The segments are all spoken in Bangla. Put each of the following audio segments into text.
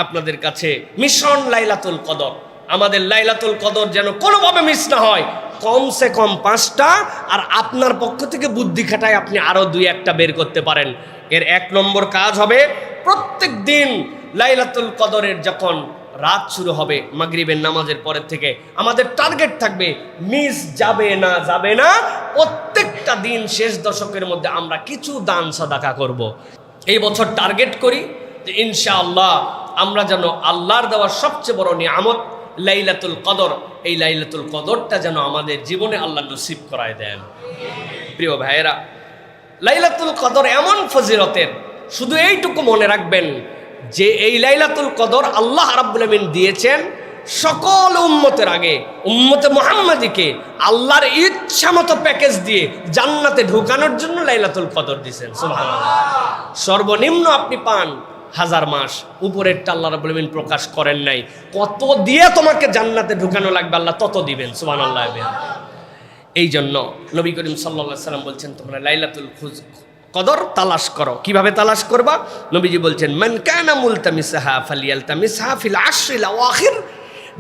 আপনাদের কাছে মিশন লাইলাতুল কদর। আমাদের লাইলাতুল কদর যেন কোনোভাবে মিস না হয়। কমসে কম 5টা, আর আপনার পক্ষ থেকে বুদ্ধি খাটায় আপনি আরও 2-1টা বের করতে পারেন। এর 1 নম্বর কাজ হবে, প্রত্যেক দিন লাইলাতুল কদরের যখন রাত শুরু হবে মাগরিবের নামাজের পরের থেকে আমাদের টার্গেট থাকবে মিস যাবে না। প্রত্যেকটা দিন শেষ দশকের মধ্যে আমরা কিছু দান সাদাকা করব। এই বছর টার্গেট করি যে ইনশাআল্লাহ আমরা যেন আল্লাহর দেওয়ার সবচেয়ে বড় নিয়ামত লাইলাতুল কদর, এই লাইলাতুল কদরটা যেন আমাদের জীবনে আল্লাহ নসিব করায় দেন। প্রিয় ভাইয়েরা, লাইলাতুল কদর এমন ফজিলতের, শুধু এইটুকু মনে রাখবেন যে এই লাইলাতুল কদর আল্লাহ রাব্বুল আমিন দিয়েছেন সকল উম্মতের আগে, উম্মতে মুহাম্মাদিকে আল্লাহর ইচ্ছা মতো প্যাকেজ দিয়ে জান্নাতে ঢুকানোর জন্য লাইলাতুল কদর দিয়েছেন। সুবহানাল্লাহ। সর্বনিম্ন আপনি পান 1000 মাস, উপরেরটা আল্লাহ রাব্বুল আমিন প্রকাশ করেন নাই। কত দিয়ে তোমাকে জান্নাতে ঢুকানো লাগবে আল্লাহ তত দিবেন। সুবহানাল্লাহ। এই জন্য নবী করিম সাল্লাল্লাহু আলাইহি ওয়াসাল্লাম বলছেন তোমরা লাইলাতুল কদর তালাশ করো। কিভাবে তালাশ করবা? নবীজি বলছেন মান কানা মুলতামিসাহা ফালিয়ালতামিসহা ফিল আশরিল আওয়াখির।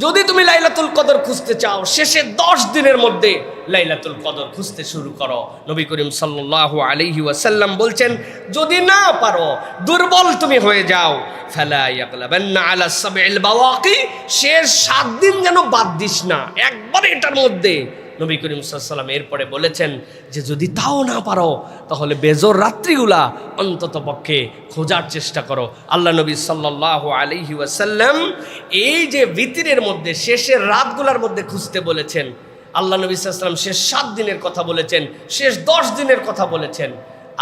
যদি তুমি লাইলাতুল কদর খুঁজতে চাও, শেষের 10 দিনের মধ্যে লাইলাতুল কদর খুঁজতে শুরু করো। নবী করিম সাল্লাল্লাহু আলাইহি ওয়াসাল্লাম বলছেন যদি না পারো, দুর্বল তুমি হয়ে যাও, ফালা ইয়াগলাবান্না আলা সাবইল বাওয়াকি, শেষ 7 দিন যেন বাদ দিস না, একবারে এটার মধ্যে। নবী করিম সাল্লাল্লাহু আলাইহি ওয়াসাল্লাম এরপরে বলেছেন যে যদি তাও না পারো তাহলে বেজর রাত্রিগুলা অন্তত পক্ষে খোঁজার চেষ্টা করো। আল্লাহ নবী সাল্লাল্লাহু আলাইহি ওয়াসাল্লাম এই যে ভিতরের মধ্যে শেষের রাতগুলার মধ্যে খুঁজতে বলেছেন। আল্লাহ নবী সাল্লাল্লাহু আলাইহি ওয়াসাল্লাম শেষ 7 দিনের কথা বলেছেন, শেষ 10 দিনের কথা বলেছেন।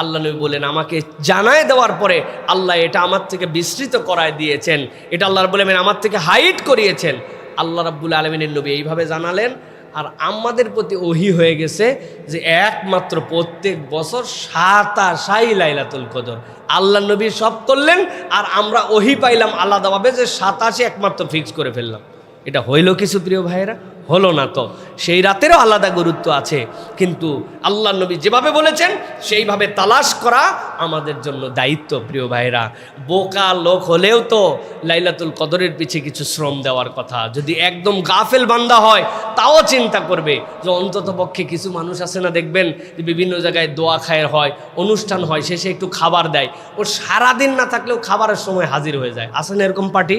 আল্লাহ নবী বলেন আমাকে জানায় দেওয়ার পরে আল্লাহ এটা আমার থেকে বিস্তৃত করায় দিয়েছেন, এটা আল্লাহ রাব্বুল আমিন আমার থেকে হাইড করিয়েছেন। আল্লাহ রাব্বুল আলামিনের নবী এইভাবে জানালেন। আর আমাদের প্রতি ওহী হয়ে গেছে যে একমাত্র প্রত্যেক বছর 27 লাইলাতুল কদর আল্লাহ নবী সব করলেন, আর আমরা ওহী পাইলাম আলাদাভাবে যে 27 একমাত্র ফিক্স করে ফেললাম। এটা হইল কিছু প্রিয় ভাইয়েরা? হলো না তো। সেই রাতেরও আলাদা গুরুত্ব আছে, কিন্তু আল্লাহ নবী যেভাবে বলেছেন সেইভাবে তালাশ করা আমাদের জন্য দায়িত্ব। প্রিয় ভাইয়েরা, বোকা লোক হলেও তো লাইলাতুল কদরের পিছে কিছু শ্রম দেওয়ার কথা। যদি একদম গাফেল বান্দা হয় তাও চিন্তা করবে যে অন্তত পক্ষে কিছু মানুষ আছে না, দেখবেন যে বিভিন্ন জায়গায় দোয়া খায়ের হয়, অনুষ্ঠান হয়, শেষে একটু খাবার দেয়, ও সারাদিন না থাকলেও খাবারের সময় হাজির হয়ে যায়। আছে না এরকম পার্টি?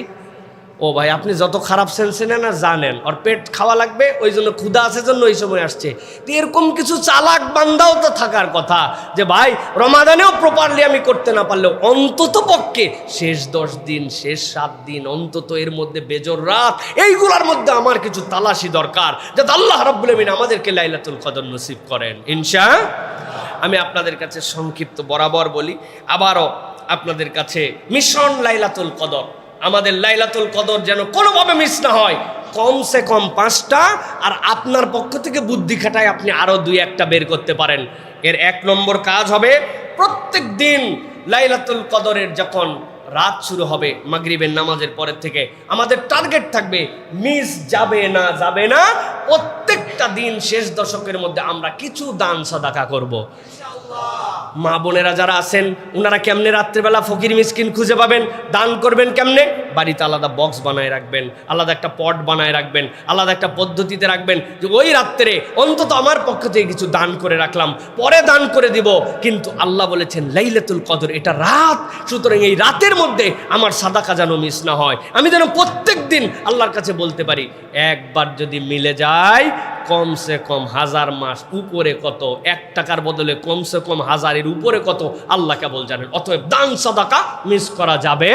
ও ভাই, আপনি যত খারাপ সেন্সে নেন আর জানেন ওর পেট খাওয়া লাগবে, ওই জন্য ক্ষুধা আছে জন্য ওই সময় আসছে। তো এরকম কিছু চালাক বান্দাও তো থাকার কথা যে ভাই রমাদানেও প্রপারলি আমি করতে না পারলেও অন্তত পক্ষে শেষ 10 দিন, শেষ 7 দিন, অন্তত এর মধ্যে বেজর রাত, এইগুলোর মধ্যে আমার কিছু তালাশি দরকার, যাতে আল্লাহ রাব্বুল আমিন আমাদেরকে লাইলাতুল কদর নসিব করেন ইনশাআল্লাহ। আমি আপনাদের কাছে সংক্ষিপ্ত বরাবর বলি, আবারও আপনাদের কাছে মিশন লাইলাতুল কদর। আমাদের লাইলাতুল কদর যেন কোনোভাবে মিস না হয়। কমসে কম 5টা, আর আপনার পক্ষ থেকে বুদ্ধি খাটায় আপনি আরও 2-1টা বের করতে পারেন। এর 1 নম্বর কাজ হবে, প্রত্যেক দিন লাইলাতুল কদরের যখন রাত শুরু হবে মাগরিবের নামাজের পরের থেকে আমাদের টার্গেট থাকবে মিস যাবে না। প্রত্যেকটা দিন শেষ দশকের মধ্যে আমরা কিছু দান সাদাকা করব। মা বোনেরা যারা আছেন ওনারা কেমনে রাত্রেবেলা ফকির মিসকিন খুঁজে পাবেন, দান করবেন কেমনে? বাড়িতে আলাদা বক্স বানায় রাখবেন, আলাদা একটা পট বানায় রাখবেন, আলাদা একটা পদ্ধতিতে রাখবেন যে ওই রাত্রে অন্তত আমার পক্ষ থেকে কিছু দান করে রাখলাম, পরে দান করে দিব। কিন্তু আল্লাহ বলেছেন লাইলাতুল কদর এটা রাত, সুতরাং এই রাতের মধ্যে আমার সাদাকা যেন মিস না হয়। আমি যেন প্রত্যেক দিন আল্লাহর কাছে বলতে পারি, একবার যদি মিলে যায় কমসে কম 1000 মাস, উপরে কত, 1 টাকার বদলে কমসে কম 1000-এর উপরে কত আল্লাহ কেবল জানেন। অতএব দান সাদাকা মিস করা যাবে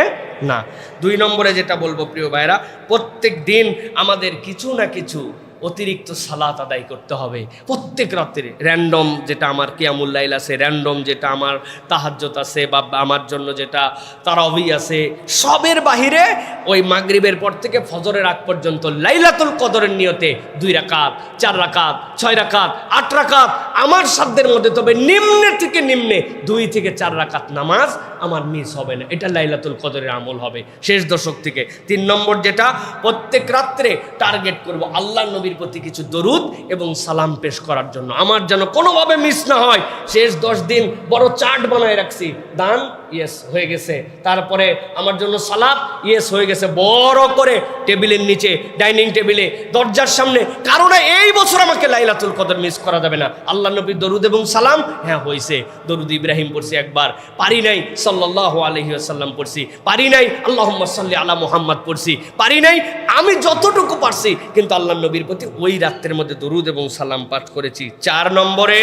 না। 2 নম্বরে যেটা বলবো প্রিয় ভাইরা, প্রত্যেক দিন আমাদের কিছু না কিছু অতিরিক্ত সালাত আদায় করতে হবে প্রত্যেক রাত্রে। র্যান্ডম যেটা আমার কিয়ামুল লাইল আছে, র্যান্ডম যেটা আমার তাহাজ্জুদ আছে, বা আমার জন্য যেটা তারাবি আছে, সবের বাহিরে ওই মাগরিবের পর থেকে ফজরের আগ পর্যন্ত লাইলাতুল কদরের নিয়তে 2 রাকাত, 4 রাকাত, 6 রাকাত, 8 রাকাত আমার সাধ্যের মধ্যে, তবে নিম্নে থেকে নিম্নে 2 থেকে 4 রাকাত নামাজ আমার মিস হবে না। এটা লাইলাতুল কদরের আমল হবে শেষ দশক থেকে। 3 নম্বর যেটা, প্রত্যেক রাত্রে টার্গেট করব আল্লাহ নবীর প্রতি কিছু দরুদ এবং সালাম পেশ করার জন্য। আমার যেন কোনোভাবে মিস না হয়। শেষ 10 দিন বড় চার্ট বানায় রাখছি, দান ইয়েস হয়ে গেছে। তারপরে আমার জন্য সালাত, ইয়েস হয়ে গেছে। বড় করে টেবিলের নিচে, ডাইনিং টেবিলে, দরজার সামনে, কারণ এই বছর আমাকে লাইলাতুল কদর মিস করা যাবে না। আল্লাহ নবীর দরুদ এবং সালাম, হ্যাঁ হয়েছে। দরুদ ইব্রাহিম পড়ছি একবার, পারি নাই সাল্লাল্লাহু আলাইহি ওয়াসাল্লাম পড়ছি, পারি নাই আল্লাহুম্মা সাল্লি আলা মুহাম্মাদ পড়ছি, পারি নাই, আমি যতটুকু পারছি কিন্তু আল্লাহ নবীর প্রতি ওই রাত্রের মধ্যে দরুদ এবং সালাম পাঠ করেছি। 4 নম্বরে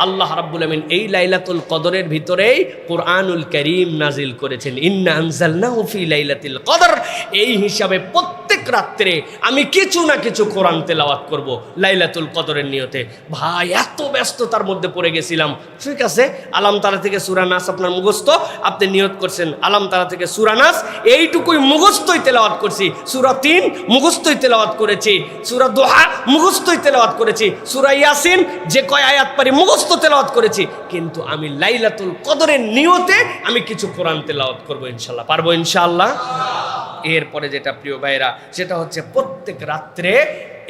আল্লাহ রাব্বুল আমিন এই লাইলাতুল কদরের ভিতরেই কোরআনুল কারীম নাজিল করেছেন, ইন্না আনজালনাহু ফি লাইলাতুল কদর। এই হিসাবে প্রত্যেক রাত্রে আমি কিছু না কিছু কোরআন তেলাওয়াত করব লাইলাতুল কদরের নিয়তে। ভাই এত ব্যস্ততার মধ্যে পড়ে গেছিলাম, ঠিক আছে আলাম তারা থেকে সূরা নাস আপনার মুখস্থ, আপনি নিয়ত করছেন আলাম তারা থেকে সূরা নাস, এইটুকুই মুখস্থই তেলাওয়াত করছি। সূরা 3 মুখস্থই তেলাওয়াত করেছি, সূরা দোহা মুখস্থই তেলাওয়াত করেছি, সূরা ইয়াসিন যে কয় আয়াত পারি মুখস্থ তেলাওয়াত করেছি। কিন্তু আমি লাইলাতুল কদরের নিয়তে আমি কিছু কোরআন তেলাওয়াত করব ইনশাআল্লাহ, পারবো ইনশাআল্লাহ। এরপরে যেটা প্রিয় ভাইরা, সেটা হচ্ছে প্রত্যেক রাত্রে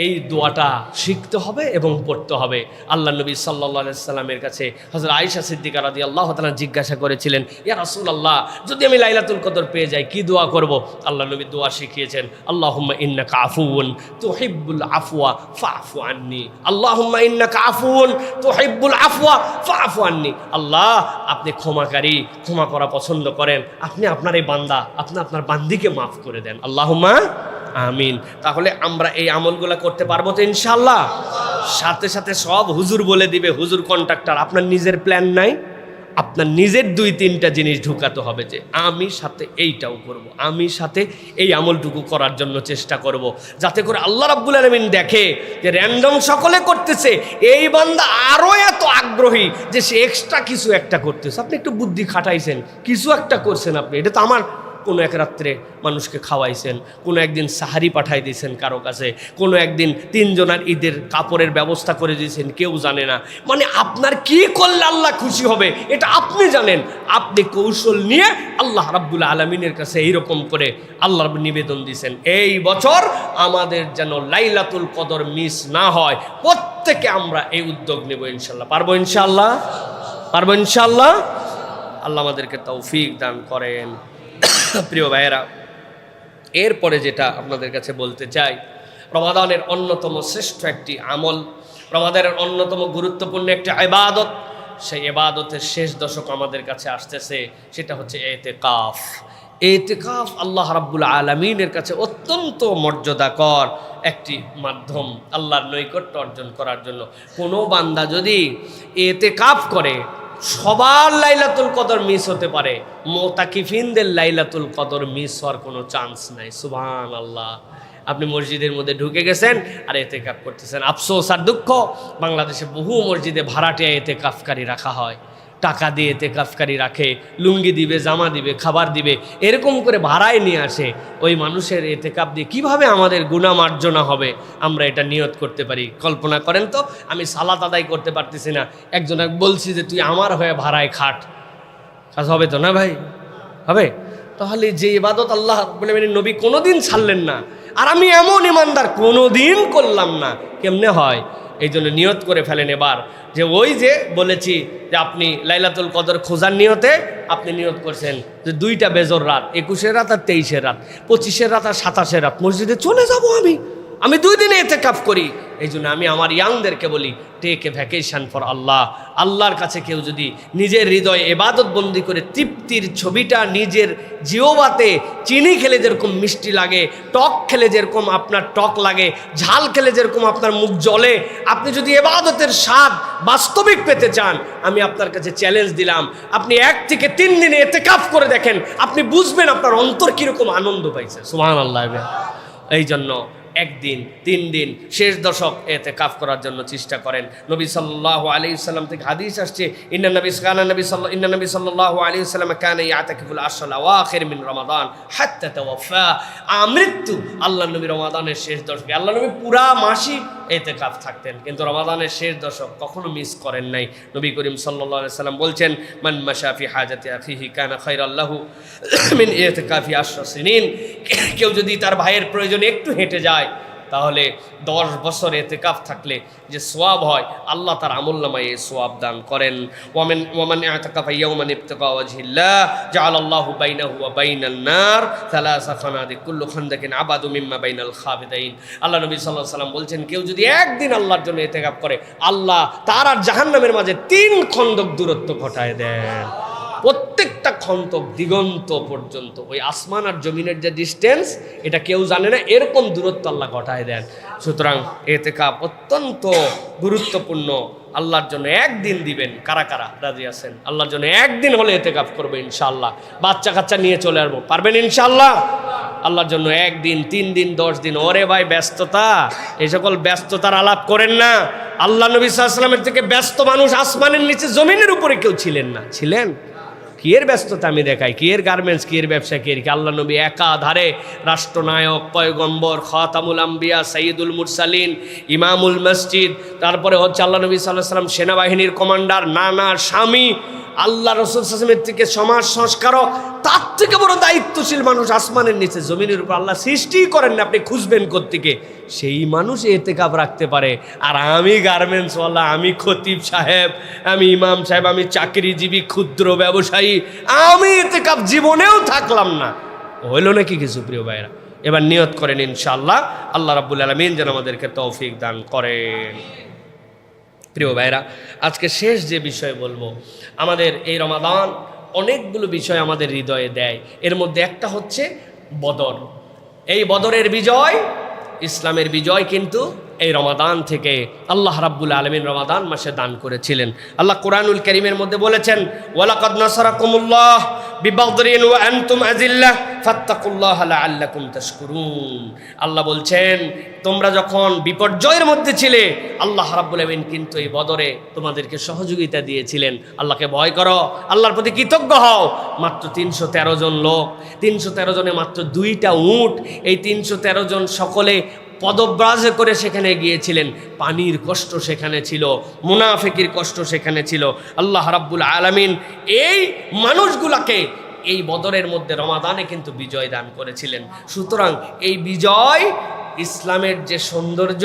এই দোয়াটা শিখতে হবে এবং পড়তে হবে। আল্লাহ নবী সাল্লাল্লাহু আলাইহি সাল্লামের কাছে হযরত আয়েশা সিদ্দিকা রাদিয়াল্লাহু তাআলা জিজ্ঞাসা করেছিলেন, ইয়া রাসূলুল্লাহ, যদি আমি লাইলাতুল কদর পেয়ে যাই কি দোয়া করব? আল্লাহ নবী দোয়া শিখিয়েছেন, আল্লাহুম্মা ইন্নাকা আফুউন তুহিব্বুল আফওয়া ফাফু আন্নি, আল্লাহুম্মা ইন্নাকা আফুউন তুহিব্বুল আফওয়া ফাফু আন্নি। আল্লাহ, আপনি ক্ষমাকারী, ক্ষমা করা পছন্দ করেন, আপনি আপনার এই বান্দা, আপনি আপনার বান্দিকে মাফ করে দেন, আল্লাহুম্মা আমিন। তাহলে আমরা এই আমলগুলো করতে পারবো তো ইনশাআল্লাহ? সাথে সাথে সব হুজুর বলে দিবে, হুজুর কন্ট্রাক্টর, আপনার নিজের প্ল্যান নাই, আপনার নিজের 2-3টা জিনিস ঢুকাতে হবে যে আমি সাথে এইটাও করব, আমি সাথে এই আমলটুকু করার জন্য চেষ্টা করব, যাতে করে আল্লাহ রাব্বুল আলামিন দেখে যে র্যান্ডম সকলে করতেছে, এই বান্দা আরও এত আগ্রহী যে সে এক্সট্রা কিছু একটা করতেছে। আপনি একটু বুদ্ধি খাটাইছেন, কিছু একটা করছেন আপনি, এটা তো আমার কোনো এক রাত্রে মানুষকে খাওয়াইছেন, কোনো একদিন সাহারি পাঠাই দিয়েছেন কারো কাছে, কোনো একদিন 3 জনের ঈদের কাপড়ের ব্যবস্থা করে দিয়েছেন, কেউ জানে না। মানে আপনার কি করলে আল্লাহ খুশি হবে এটা আপনি জানেন। আপনি কৌশল নিয়ে আল্লাহ রাব্বুল আলামিনের কাছে এইরকম করে আল্লাহর নিবেদন দিয়েছেন, এই বছর আমাদের যেন লাইলাতুল কদর মিস না হয়। প্রত্যেকে আমরা এই উদ্যোগ নেব ইনশাল্লাহ, পারবো ইনশাল্লাহ, পারবো ইনশাল্লাহ। আল্লাহ আমাদেরকে তৌফিক দান করেন। প্রিয় ভাইয়েরা, এরপরে যেটা আপনাদের কাছে বলতে চাই, রমাদানের অন্যতম শ্রেষ্ঠ একটি আমল, রমাদানের অন্যতম গুরুত্বপূর্ণ একটি ইবাদত, সেই ইবাদতের শেষ দশক আমাদের কাছে আসতেছে, সেটা হচ্ছে ইতিকাফ। ইতিকাফ আল্লাহ রাব্বুল আলামিনের কাছে অত্যন্ত মর্যাদাকর একটি মাধ্যম আল্লাহর নৈকট্য অর্জন করার জন্য। কোনো বান্দা যদি ইতিকাফ করে, সবার লাইলাতুল কদর মিস হতে পারে, মুতাকিফিনদের লাইলাতুল কদর মিস হওয়ার কোনো চান্স নাই। সুবহানাল্লাহ। আপনি মসজিদের মধ্যে ঢুকে গেছেন আর ইতিকাফ করতেছেন, আফসোস আর দুঃখ, বাংলাদেশে বহু মসজিদে ভাড়াটিয়া ইতিকাফকারী রাখা হয়, টাকা দিয়ে ইতিকাফকারী রাখে, লুঙ্গি দিবে, জামা দিবে, খাবার দিবে, এরকম করে ভাড়ায় নিয়ে আসে। ওই মানুষের ইতিকাফ দিয়ে কিভাবে আমাদের গুনাহ মার্জনা হবে আমরা এটা নিয়ত করতে পারি? কল্পনা করেন তো, আমি সালাত আদায় করতে পারতেছি না, একজন বলছি যে তুই আমার হয়ে ভাড়ায় খাট, কাজ হবে তো না ভাই? হবে। তাহলে যে ইবাদত আল্লাহ বলে নবী কোনোদিন ছাড়লেন না, আর আমি এমন ইমানদার কোনোদিন করলাম না, কেমনে হয়? এই জন্য নিয়ত করে ফেলেন এবার, যে ওই যে বলেছি যে আপনি লাইলাতুল কদর খোঁজার নিয়তে আপনি নিয়ত করছেন যে 2টা বেজর রাত, 21-এর রাত আর 23-এর রাত, 25-এর রাত আর 27-এর রাত মসজিদে চলে যাব আমি 2 দিনে ইতিকাফ করি। এই জন্য আমি আমার ইয়াংদেরকে বলি, টেক এ ভ্যাকেশন ফর আল্লাহ। আল্লাহর কাছে কেউ যদি নিজের হৃদয়ে ইবাদত বন্দি করে তৃপ্তির ছবিটা নিজের জিহ্বাতে, চিনি খেলে যেরকম মিষ্টি লাগে, টক খেলে যেরকম আপনার টক লাগে, ঝাল খেলে যেরকম আপনার মুখ জ্বলে, আপনি যদি ইবাদতের স্বাদ বাস্তবিক পেতে চান, আমি আপনার কাছে চ্যালেঞ্জ দিলাম, আপনি 1 থেকে 3 দিনে ইতিকাফ করে দেখেন, আপনি বুঝবেন আপনার অন্তর কীরকম আনন্দ পাইছে। সুবহানাল্লাহ। এই জন্য 1 দিন 3 দিন শেষ দশক ইতিকাফ করার জন্য চেষ্টা করেন। নবী সাল্লাল্লাহু আলাইহি ওয়াসাল্লাম থেকে হাদিস আসছে, ইন্না নবী সাল্লাল্লাহু আলাইহি ওয়াসাল্লাম কানা ইয়াতাকিফুল আশরাল আওয়াখির মিন রমাদান হাত্তা তাওয়াফা। আমৃত্যু আল্লাহ নবী রমাদানের শেষ দশকে, আল্লাহ নবী পুরা মাসই ইতিকাফ থাকতেন, কিন্তু রমাদানের শেষ দশক কখনো মিস করেন নাই। নবী করিম সাল্লাল্লাহু আলাইহি ওয়াসাল্লাম বলছেন, মান মাশা ফি হাজাতি আখিহি কানা খায়রাল লাহু মিন ইতিকাফি 10 সিনিন। কেউ যদি তার ভাইয়ের প্রয়োজনে একটু হেঁটে যায়, তাহলে 10 বছর ইতিকাফ থাকলে যে সওয়াব হয় আল্লাহ তার আমলনামায় এই সওয়াব দান করেন। ওয়ামান ইতাকাফা ইয়াওমান ইবতিগা ওয়াজহিল্লাহ জাআলাল্লাহু বাইনাহু ওয়া বাইনান নার সালাসা খানাদিক কুল্লু খানদাকিন আবাদু মিম্মা বাইনাল খাবিদাইন। আল্লাহ নবী সাল্লাল্লাহু আলাইহি ওয়াসাল্লাম বলছেন, কেউ যদি একদিন আল্লাহর জন্য ইতিকাফ করে আল্লাহ তার আর জাহান্নামের মাঝে 3 খন্দক দূরত্ব ঘটায় দেন। প্রত্যেকটা খন্দক দিগন্ত পর্যন্ত, ওই আসমান আর জমিনের যে ডিস্টেন্স এটা কেউ জানে না, এরকম দূরত্ব আল্লাহ ঘটায় দেন। সুতরাং ইতিকাফ অত্যন্ত গুরুত্বপূর্ণ। আল্লাহর জন্য একদিন দিবেন। কারা কারা রাজি আছেন? আল্লাহর জন্য একদিন হলে ইতিকাফ করবে ইনশাআল্লাহ। বাচ্চা কাচ্চা নিয়ে চলে আসবো, পারবেন ইনশাআল্লাহ? আল্লাহর জন্য একদিন, 3 দিন, 10 দিন। ওরে ভাই ব্যস্ততা, এই সকল ব্যস্ততার আলাপ করেন না। আল্লাহ নবী সাল্লাল্লাহু আলাইহি ওয়াসাল্লামের থেকে ব্যস্ত মানুষ আসমানের নিচে জমিনের উপরে কেউ ছিলেন না। ছিলেন? কি এর ব্যস্ততা আমি দেখাই, কি এর গার্মেন্টস, কি এর ব্যবসা, কি এর কি? আল্লাহ নবী একাধারে রাষ্ট্রনায়ক, পয়গম্বর, খাতামুল আম্বিয়া, সাইয়্যিদুল মুরসালিন, ইমামুল মসজিদ, তারপরে হচ্ছে আল্লাহ নবী সাল্লাল্লাহু আলাইহি ওয়াসাল্লাম সেনাবাহিনীর কমান্ডার, নানা, স্বামী, আল্লাহ রাসূল সাল্লাল্লাহু আলাইহি ওয়াসাল্লামের থেকে সমাজ সংস্কারক, তার থেকে বড় দায়িত্বশীল মানুষ আসমানের নিচে জমিনের উপর আল্লাহ সৃষ্টি করেন না। আপনি খুঁজবেন কোত্থেকে? সেই মানুষ ইতিকাফ রাখতে পারে। আর আমি গার্মেন্টসওয়ালা, আমি খতিব সাহেব, আমি ইমাম সাহেব, আমি চাকরিজীবী, ক্ষুদ্র ব্যবসায়ী, আমি ইতিকাফ জীবনেও থাকলাম না। হইল নাকি কিছু প্রিয় ভাইরা? এবার নিয়ত করেন ইনশাআল্লাহ, আল্লাহ রাব্বুল আলামিন যেন আমাদেরকে তৌফিক দান করেন। প্রিয় ভাইরা, আজকে শেষ যে বিষয় বলবো, আমাদের এই রমাদান অনেকগুলো বিষয় আমাদের হৃদয়ে দেয়। এর মধ্যে একটা হচ্ছে বদর। এই বদরের বিজয়, ইসলামের বিজয় কিন্তু এই রমাদান থেকে আল্লাহ রাব্বুল আলামিন রমাদান মাসে দান করেছিলেন। আল্লাহ কোরআনুল কারীমের মধ্যে বলেছেন, ওয়ালাকাদ নাসারাকুমুল্লাহ বিবাদরিন ওয়া আনতুম আযিল্লাহ ফাত্তাকুল্লাহা লাআল্লাকুম তাশকুরুন। আল্লাহ বলছেন, তোমরা যখন বিপর্যয়ের মধ্যে ছিলে আল্লাহ রাব্বুল আলামিন কিন্তু এই বদরে তোমাদেরকে সহযোগিতা দিয়েছিলেন। আল্লাহকে ভয় করো, আল্লাহর প্রতি কৃতজ্ঞ হও। মাত্র 313 জন লোক, 313 জনে মাত্র 2টা উট, এই 313 জন সকলে পদব্রাজে করে সেখানে গিয়েছিলেন। পানির কষ্ট সেখানে ছিল, মুনাফিকির কষ্ট সেখানে ছিল। আল্লাহ রাব্বুল আলামিন এই মানুষগুলাকে এই বদরের মধ্যে রমাদানে কিন্তু বিজয় দান করেছিলেন। সুতরাং এই বিজয়, ইসলামের যে সৌন্দর্য,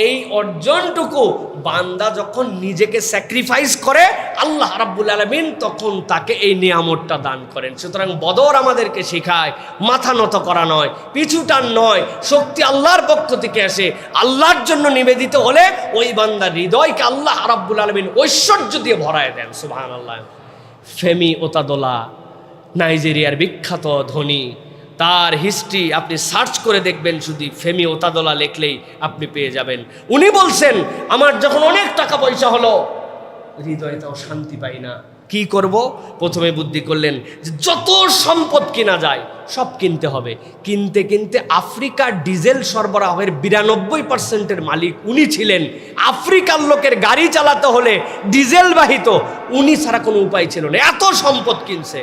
এই অর্জনটুকু বান্দা যখন নিজেকে স্যাক্রিফাইস করে আল্লাহ রাব্বুল আলামিন তখন তাকে এই নিয়ামতটা দান করেন। সুতরাং বদর আমাদেরকে শেখায় মাথা নত করা নয়, পিছুটান নয়, শক্তি আল্লাহর পক্ষ থেকে আসে। আল্লাহর জন্য নিবেদিত হলে ওই বান্দার হৃদয়কে আল্লাহ রাব্বুল আলামিন ঐশ্বর্য দিয়ে ভরায় দেন। সুবহানাল্লাহ। ফেমি ওতাদোলা, নাইজেরিয়ার বিখ্যাত ধনী, তার হিস্ট্রি আপনি সার্চ করে দেখবেন, শুধু ফেমি ওতাদোলা লিখলেই আপনি পেয়ে যাবেন। উনি বলছেন, আমার যখন অনেক টাকা পয়সা হলো হৃদয়ে তাও শান্তি পাই না, কি করব? প্রথমে বুদ্ধি করলেন যে যত সম্পদ কেনা যায় সব কিনতে হবে। কিনতে কিনতে আফ্রিকার ডিজেল সরবরাহের 92%-এর মালিক উনি ছিলেন। আফ্রিকার লোকের গাড়ি চালাতে হলে ডিজেল বাহিত, উনি ছাড়া কোনো উপায় ছিল না। এত সম্পদ কিনছে,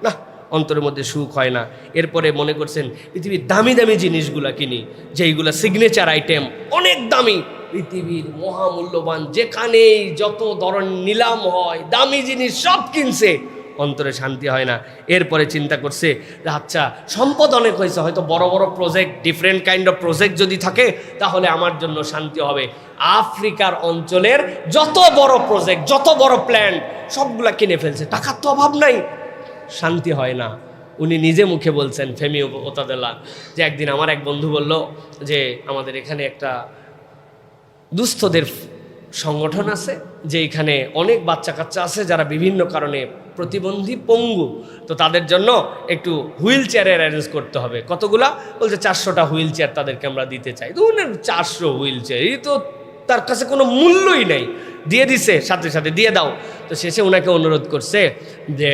না অন্তরের মধ্যে সুখ হয় না। এরপরে মনে করছেন পৃথিবীর দামি দামি জিনিসগুলা কিনি, যেইগুলা সিগনেচার আইটেম, অনেক দামি, পৃথিবীর মহামূল্যবান, যেখানেই যত ধরনের নিলাম হয় দামি জিনিস সব কিনছে, অন্তরে শান্তি হয় না। এরপরে চিন্তা করছে যে আচ্ছা সম্পদ অনেক হয়েছে, হয়তো বড় বড় project, different kind of project যদি থাকে তাহলে আমার জন্য শান্তি হবে। আফ্রিকার অঞ্চলের যত বড় প্রজেক্ট, যত বড় প্ল্যান সবগুলা কিনে ফেলছে, টাকার তো অভাব নাই, শান্তি হয় না। উনি নিজে মুখে বলছেন, ফেমি ওতাদোলা, যে একদিন আমার এক বন্ধু বলল যে আমাদের এখানে একটা দুস্থদের সংগঠন আছে, যে এখানে অনেক বাচ্চা কাচ্চা আছে যারা বিভিন্ন কারণে প্রতিবন্ধী, পঙ্গু, তো তাদের জন্য একটু হুইল চেয়ারের অ্যারেঞ্জ করতে হবে। কতগুলা? বলছে 400টা হুইল চেয়ার তাদেরকে আমরা দিতে চাই। তো 400 হুইল চেয়ার, এই তো তার কাছে কোনো মূল্যই নেই, দিয়ে দিছে, সাথে সাথে দিয়ে দাও। তো শেষে ওনাকে অনুরোধ করছে যে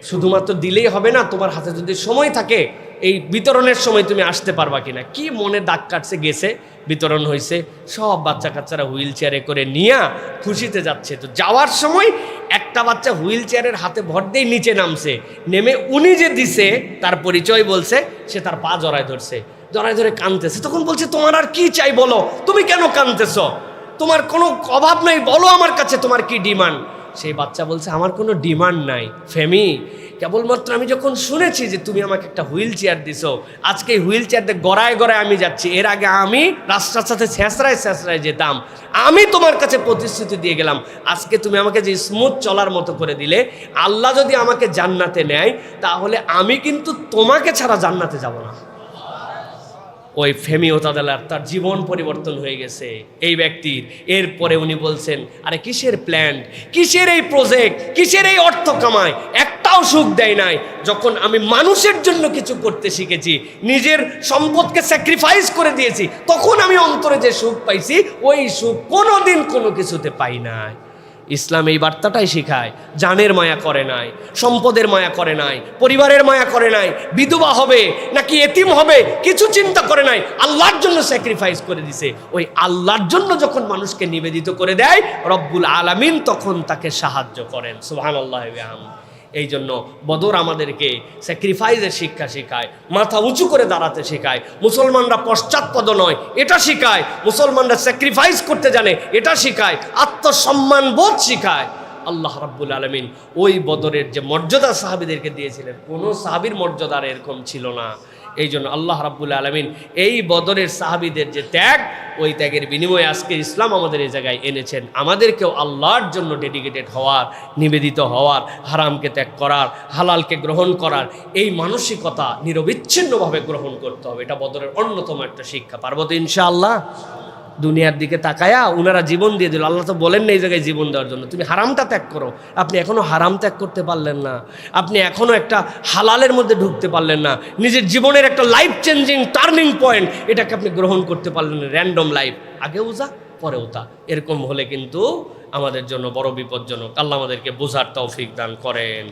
শুধুমাত্র দিলেই হবে না, তোমার হাতে যদি সময় থাকে এই বিতরণের সময় তুমি আসতে পারবা কিনা। কি মনে দাগ কাটছে, গেছে, বিতরণ হয়েছে, সব বাচ্চা কাচ্চারা হুইল চেয়ারে করে নিয়ে খুশিতে যাচ্ছে। তো যাওয়ার সময় একটা বাচ্চা হুইল চেয়ারের হাতে ভর দিয়ে নিচে নামছে, নেমে উনি যে দিছে তার পরিচয় বলছে, সে তার পা জড়ায় ধরছে, জড়ায় ধরে কাঁদতেছে। তখন বলছে, তোমার আর কি চাই বলো, তুমি কেন কাঁদতেছ, তোমার কোনো অভাব নাই, বলো আমার কাছে তোমার কি ডিমান্ড। সেই বাচ্চা বলছে, আমার কোনো ডিমান্ড নাই ফেমি, কেবলমাত্র আমি যখন শুনেছি যে তুমি আমাকে একটা হুইল চেয়ার দিছো, আজকে এই হুইল চেয়ার দিয়ে গড়ায় গড়ায় আমি যাচ্ছি। এর আগে আমি রাস্তার সাথে ছেঁচড়ায় ছেঁচড়ায় যেতাম। আমি তোমার কাছে প্রতিশ্রুতি দিয়ে গেলাম, আজকে তুমি আমাকে যে স্মুথ চলার মতো করে দিলে, আল্লাহ যদি আমাকে জান্নাতে নেয় তাহলে আমি কিন্তু তোমাকে ছাড়া জান্নাতে যাব না। ওই ফেমি ওতাদালার তার জীবন পরিবর্তন হয়ে গেছে এই ব্যক্তির। এরপরে উনি বলছেন, আরে কিসের প্ল্যান, কিসের এই প্রজেক্ট, কিসের এই অর্থ কামাই, একটাও সুখ দেয় নাই। যখন আমি মানুষের জন্য কিছু করতে শিখেছি, নিজের সম্পদকে স্যাক্রিফাইস করে দিয়েছি, তখন আমি অন্তরে যে সুখ পাইছি, ওই সুখ কোনোদিন কোনো কিছুতে পাই নাই। ইসলাম এই বার্তাটাই শেখায়, জানের মায়া করে নাই, সম্পদের মায়া করে নাই, পরিবারের মায়া করে নাই, বিধবা হবে নাকি এতিম হবে কিছু চিন্তা করে নাই, আল্লাহর জন্য স্যাক্রিফাইস করে দিছে। ওই আল্লাহর জন্য যখন মানুষকে নিবেদিত করে দেয়, রব্বুল আলামিন তখন তাকে সাহায্য করেন। সুবহানাল্লাহ। এই জন্য বদর আমাদেরকে স্যাক্রিফাইসের শিক্ষা শেখায়, মাথা উঁচু করে দাঁড়াতে শেখায়। মুসলমানরা পশ্চাৎপদ নয় এটা শেখায়, মুসলমানরা স্যাক্রিফাইস করতে জানে এটা শেখায়, আত্মসম্মান বোধ শেখায়। আল্লাহ রাব্বুল আলামিন ওই বদরের যে মর্যাদা সাহাবীদেরকে দিয়েছিলেন, কোনো সাহাবীর মর্যাদার এরকম ছিল না। এই জন্য আল্লাহ রাব্বুল আলামিন এই বদরের সাহাবীদের যে ত্যাগ, ওই ত্যাগের বিনিময়ে আজকে ইসলাম আমাদের এই জায়গায় এনেছেন। আমাদেরকেও আল্লাহর জন্য ডেডিকেটেড হওয়ার, নিবেদিত হওয়ার, হারামকে ত্যাগ করার, হালালকে গ্রহণ করার এই মানসিকতা নিরবিচ্ছিন্নভাবে গ্রহণ করতে হবে। এটা বদরের অন্যতম একটা শিক্ষা। পারবো তো ইনশাআল্লাহ? দুনিয়ার দিকে তাকায়া উনারা জীবন দিয়ে দিল। আল্লাহ তো বলেন না এই জায়গায় জীবন দেওয়ার জন্য, তুমি হারামটা ত্যাগ করো। আপনি এখনো হারাম ত্যাগ করতে পারলেন না, আপনি এখনো একটা হালালের মধ্যে ঢুকতে পারলেন না, নিজের জীবনের একটা লাইফ চেঞ্জিং টার্নিং পয়েন্ট এটাকে আপনি গ্রহণ করতে পারলেন না। র্যান্ডম লাইফ, আগেও যা পরেও তা, এরকম হলে কিন্তু আমাদের জন্য বড় বিপজ্জনক। আল্লাহ আমাদেরকে বোঝার তৌফিক দান করেন।